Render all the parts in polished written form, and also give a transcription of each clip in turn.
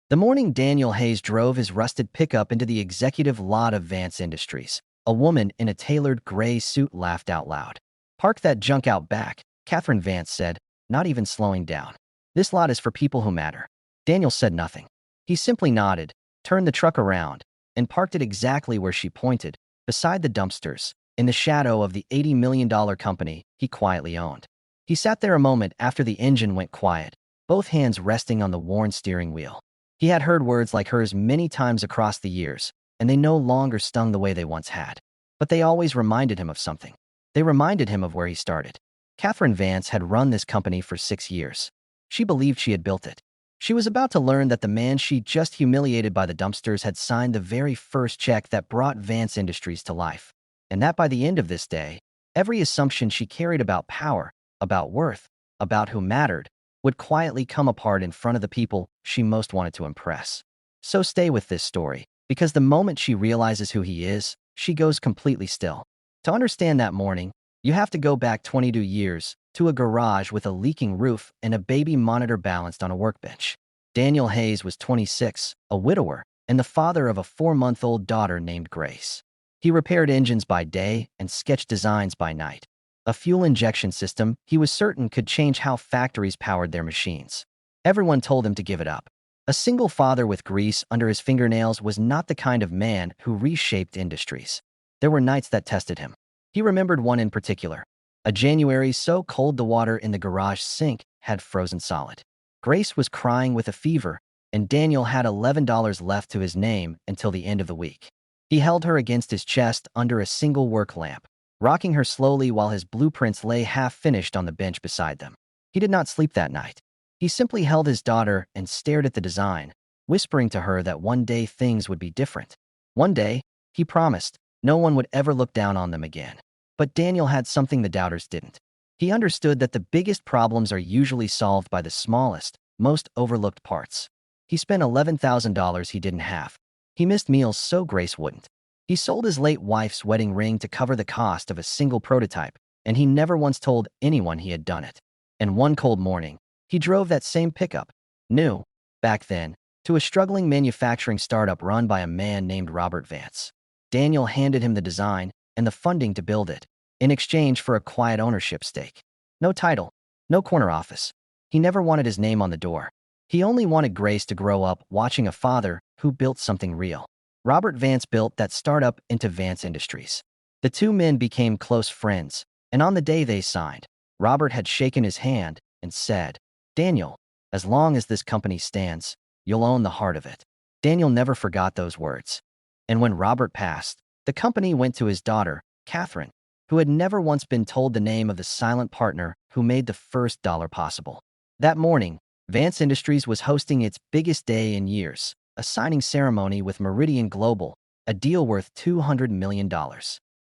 The morning Daniel Hayes drove his rusted pickup into the executive lot of Vance Industries, a woman in a tailored gray suit laughed out loud. "Park that junk out back," Catherine Vance said, not even slowing down. "This lot is for people who matter." Daniel said nothing. He simply nodded, turned the truck around, and parked it exactly where she pointed, beside the dumpsters, in the shadow of the $80 million company he quietly owned. He sat there a moment after the engine went quiet, both hands resting on the worn steering wheel. He had heard words like hers many times across the years, and they no longer stung the way they once had. But they always reminded him of something. They reminded him of where he started. Catherine Vance had run this company for 6 years. She believed she had built it. She was about to learn that the man she just humiliated by the dumpsters had signed the very first check that brought Vance Industries to life. And that by the end of this day, every assumption she carried about power, about worth, about who mattered, would quietly come apart in front of the people she most wanted to impress. So stay with this story, because the moment she realizes who he is, she goes completely still. To understand that morning, you have to go back 22 years, to a garage with a leaking roof and a baby monitor balanced on a workbench. Daniel Hayes was 26, a widower, and the father of a 4-month-old daughter named Grace. He repaired engines by day and sketched designs by night. A fuel injection system he was certain could change how factories powered their machines. Everyone told him to give it up. A single father with grease under his fingernails was not the kind of man who reshaped industries. There were nights that tested him. He remembered one in particular. A January so cold the water in the garage sink had frozen solid. Grace was crying with a fever, and Daniel had $11 left to his name until the end of the week. He held her against his chest under a single work lamp, rocking her slowly while his blueprints lay half-finished on the bench beside them. He did not sleep that night. He simply held his daughter and stared at the design, whispering to her that one day things would be different. One day, he promised, no one would ever look down on them again. But Daniel had something the doubters didn't. He understood that the biggest problems are usually solved by the smallest, most overlooked parts. He spent $11,000 he didn't have. He missed meals so Grace wouldn't. He sold his late wife's wedding ring to cover the cost of a single prototype, and he never once told anyone he had done it. And one cold morning, he drove that same pickup, new, back then, to a struggling manufacturing startup run by a man named Robert Vance. Daniel handed him the design and the funding to build it, in exchange for a quiet ownership stake. No title, no corner office. He never wanted his name on the door. He only wanted Grace to grow up watching a father who built something real. Robert Vance built that startup into Vance Industries. The two men became close friends, and on the day they signed, Robert had shaken his hand and said, "Daniel, as long as this company stands, you'll own the heart of it." Daniel never forgot those words. And when Robert passed, the company went to his daughter, Catherine, who had never once been told the name of the silent partner who made the first dollar possible. That morning, Vance Industries was hosting its biggest day in years, a signing ceremony with Meridian Global, a deal worth $200 million.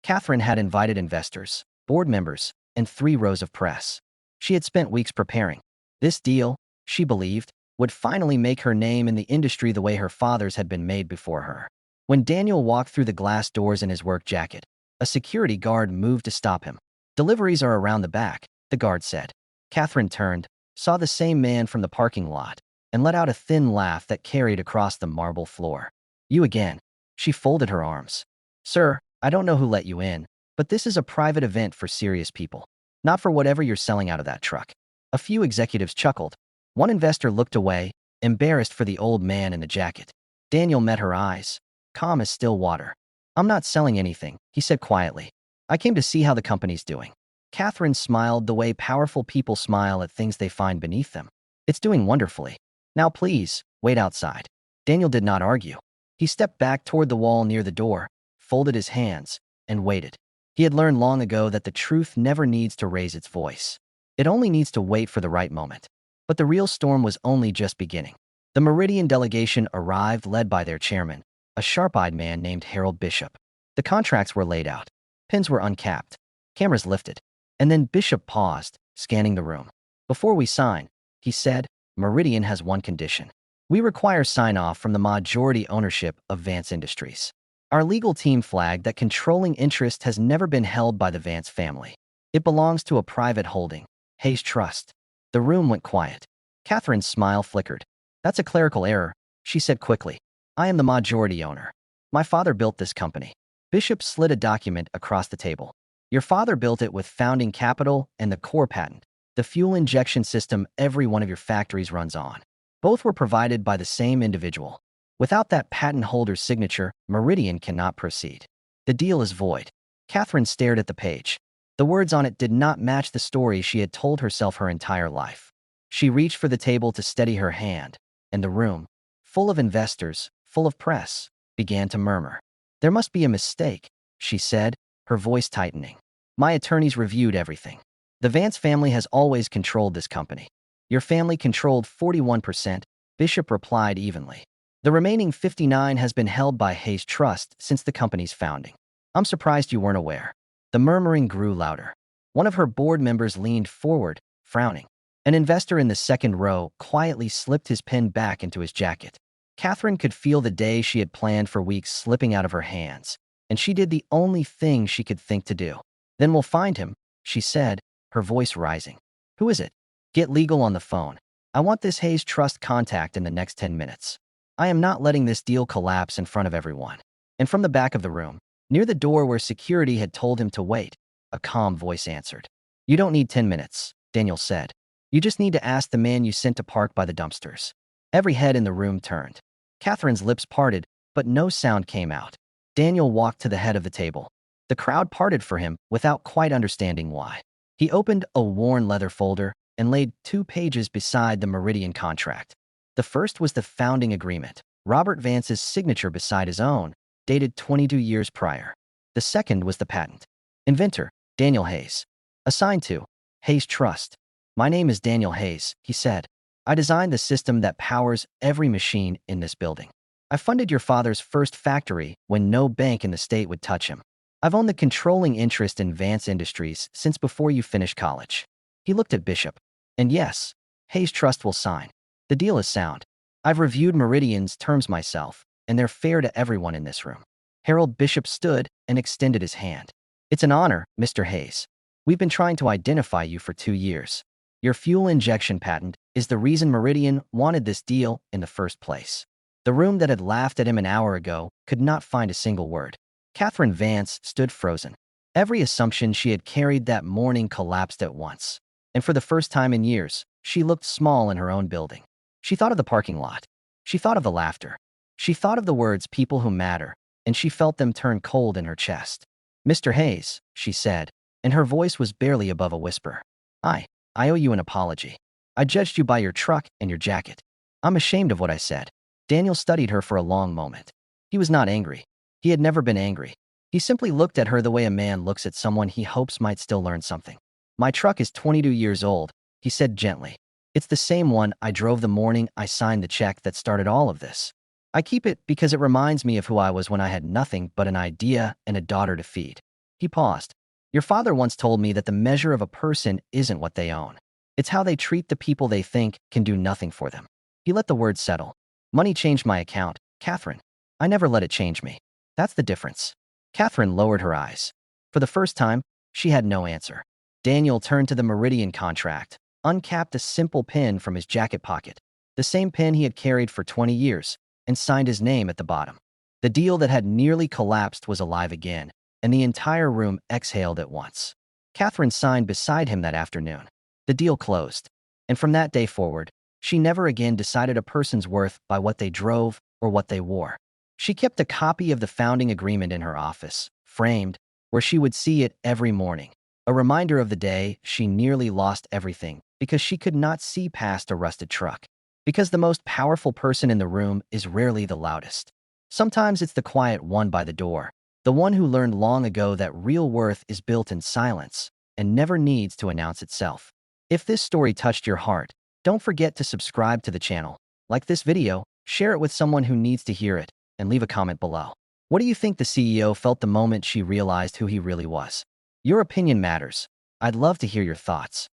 Catherine had invited investors, board members, and 3 rows of press. She had spent weeks preparing. This deal, she believed, would finally make her name in the industry the way her father's had been made before her. When Daniel walked through the glass doors in his work jacket, a security guard moved to stop him. "Deliveries are around the back," the guard said. Catherine turned, saw the same man from the parking lot, and let out a thin laugh that carried across the marble floor. "You again." She folded her arms. "Sir, I don't know who let you in, but this is a private event for serious people. Not for whatever you're selling out of that truck." A few executives chuckled. One investor looked away, embarrassed for the old man in the jacket. Daniel met her eyes, calm as still water. "I'm not selling anything," he said quietly. "I came to see how the company's doing." Catherine smiled the way powerful people smile at things they find beneath them. "It's doing wonderfully. Now please, wait outside." Daniel did not argue. He stepped back toward the wall near the door, folded his hands, and waited. He had learned long ago that the truth never needs to raise its voice. It only needs to wait for the right moment. But the real storm was only just beginning. The Meridian delegation arrived led by their chairman, a sharp-eyed man named Harold Bishop. The contracts were laid out. Pins were uncapped. Cameras lifted. And then Bishop paused, scanning the room. "Before we sign," he said, "Meridian has one condition. We require sign-off from the majority ownership of Vance Industries. Our legal team flagged that controlling interest has never been held by the Vance family. It belongs to a private holding, Hayes Trust." The room went quiet. Catherine's smile flickered. "That's a clerical error. she said quickly. I am the majority owner. My father built this company. Bishop slid a document across the table. Your father built it with founding capital and the core patent, the fuel injection system every one of your factories runs on. Both were provided by the same individual. Without that patent holder's signature, Meridian cannot proceed. The deal is void. Catherine stared at the page. The words on it did not match the story she had told herself her entire life. She reached for the table to steady her hand, and the room, full of investors, full of press, began to murmur. There must be a mistake, she said, her voice tightening. My attorneys reviewed everything. The Vance family has always controlled this company. Your family controlled 41%, Bishop replied evenly. The remaining 59% has been held by Hayes Trust since the company's founding. I'm surprised you weren't aware. The murmuring grew louder. One of her board members leaned forward, frowning. An investor in the second row quietly slipped his pen back into his jacket. Catherine could feel the day she had planned for weeks slipping out of her hands, and she did the only thing she could think to do. Then we'll find him, she said, her voice rising. Who is it? Get legal on the phone. I want this Hayes Trust contact in the next 10 minutes. I am not letting this deal collapse in front of everyone. And from the back of the room, near the door where security had told him to wait, a calm voice answered. You don't need 10 minutes, Daniel said. You just need to ask the man you sent to park by the dumpsters. Every head in the room turned. Catherine's lips parted, but no sound came out. Daniel walked to the head of the table. The crowd parted for him without quite understanding why. He opened a worn leather folder and laid 2 pages beside the Meridian contract. The first was the founding agreement, Robert Vance's signature beside his own, dated 22 years prior. The second was the patent. Inventor, Daniel Hayes. Assigned to Hayes Trust. My name is Daniel Hayes, he said. I designed the system that powers every machine in this building. I funded your father's first factory when no bank in the state would touch him. I've owned the controlling interest in Vance Industries since before you finished college. He looked at Bishop. And yes, Hayes Trust will sign. The deal is sound. I've reviewed Meridian's terms myself, and they're fair to everyone in this room. Harold Bishop stood and extended his hand. It's an honor, Mr. Hayes. We've been trying to identify you for 2 years. Your fuel injection patent is the reason Meridian wanted this deal in the first place. The room that had laughed at him an hour ago could not find a single word. Catherine Vance stood frozen. Every assumption she had carried that morning collapsed at once. And for the first time in years, she looked small in her own building. She thought of the parking lot. She thought of the laughter. She thought of the words people who matter, and she felt them turn cold in her chest. Mr. Hayes, she said, and her voice was barely above a whisper. I owe you an apology. I judged you by your truck and your jacket. I'm ashamed of what I said. Daniel studied her for a long moment. He was not angry. He had never been angry. He simply looked at her the way a man looks at someone he hopes might still learn something. My truck is 22 years old, he said gently. It's the same one I drove the morning I signed the check that started all of this. I keep it because it reminds me of who I was when I had nothing but an idea and a daughter to feed. He paused. Your father once told me that the measure of a person isn't what they own. It's how they treat the people they think can do nothing for them. He let the words settle. Money changed my account, Catherine. I never let it change me. That's the difference. Catherine lowered her eyes. For the first time, she had no answer. Daniel turned to the Meridian contract, uncapped a simple pen from his jacket pocket, the same pen he had carried for 20 years, and signed his name at the bottom. The deal that had nearly collapsed was alive again, and the entire room exhaled at once. Catherine signed beside him that afternoon. The deal closed, and from that day forward, she never again decided a person's worth by what they drove or what they wore. She kept a copy of the founding agreement in her office, framed, where she would see it every morning, a reminder of the day she nearly lost everything because she could not see past a rusted truck. Because the most powerful person in the room is rarely the loudest. Sometimes it's the quiet one by the door, the one who learned long ago that real worth is built in silence and never needs to announce itself. If this story touched your heart, don't forget to subscribe to the channel, like this video, share it with someone who needs to hear it, and leave a comment below. What do you think the CEO felt the moment she realized who he really was? Your opinion matters. I'd love to hear your thoughts.